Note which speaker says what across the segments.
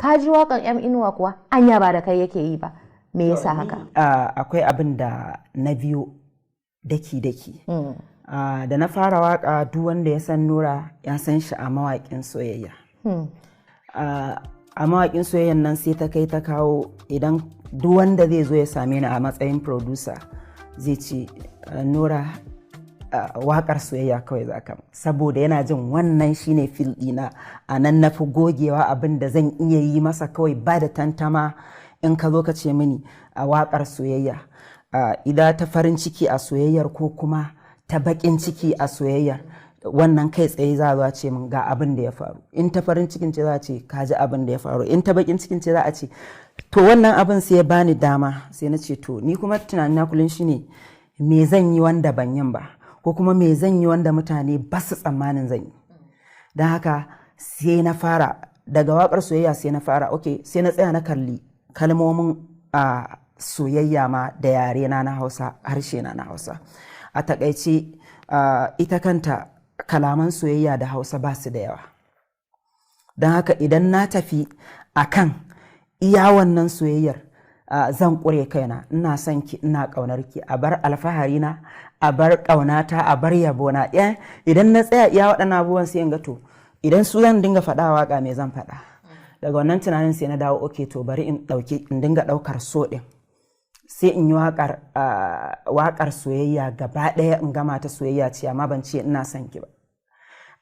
Speaker 1: ka ji waƙan M Inuwa kuwa anya ba da kai yake yi ba, me yasa haka?
Speaker 2: Akwai abin da na biyo daki-daki. Da na fara waka duk wanda ya san Nura ya san shi a mawaƙin soyayya. A mawaƙin soyayyan nan sai ta kai ta kawo, idan duk wanda zai zo ya same ni a matsayin producer zai ce Nura waƙar soyayya kawai za ka, saboda yana jin wannan shine fil ɗina, a nan na fi gogewa, abin da zan iya yi masa kawai ba da tantama. In ka zo ka ce mini a waƙar soyayya, idan ta farin ciki a soyayyar ko kuma ta baƙin ciki a soyayyar, wannan kai tsaye za a ce min ga abin da ya faru. In ta farin cikin ce za a ce ka ji abin da ya faru, in ta baƙin cikin ce za a ce to wannan abin sai ya bani dama, sai na ce to ni kuma tunanin na kullum shine me zan yi wanda ban yin ba, ko kuma me zan yi wanda mutane ba su tsammanin zan yi. Don haka sai na fara daga waƙar soyayya, sai na fara sai na tsaya na kalli kalmomin soyayya ma da yare na Hausa, harshe na Hausa. A takaice ita kanta kalaman soyayya da Hausa ba su da yawa. Don haka idan na tafi akan iya wannan soyayyar, zan ƙure kaina, ina son ki, ina ƙaunar ki, a bar alfahari na, a bar ƙaunata, a bar yabona. Idan na tsaya iya waɗannan abubuwan sai in ga to idan su zan dinga faɗa waƙa me zan faɗa. Daga wannan tunanin sai na dawo to bari in dinga ɗaukar so ɗin, sai in yi waƙar soyayya gaba ɗaya, in gama ta soyayya ce amma ban ce ina son ki ba.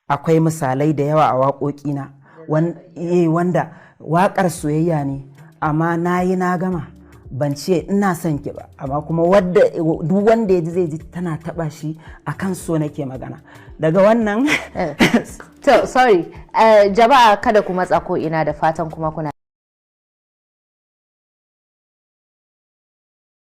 Speaker 2: Akwai misalai da yawa a waƙoƙina wanda waƙar soyayya ne amma na yi na gama ban ce ina son ki ba, amma kuma duk wanda ya ji zai ji tana taɓa shi, akan so nake magana. Daga wannan
Speaker 1: sorry, jama'a kada ku matsa ko ina, da fatan kuma kuna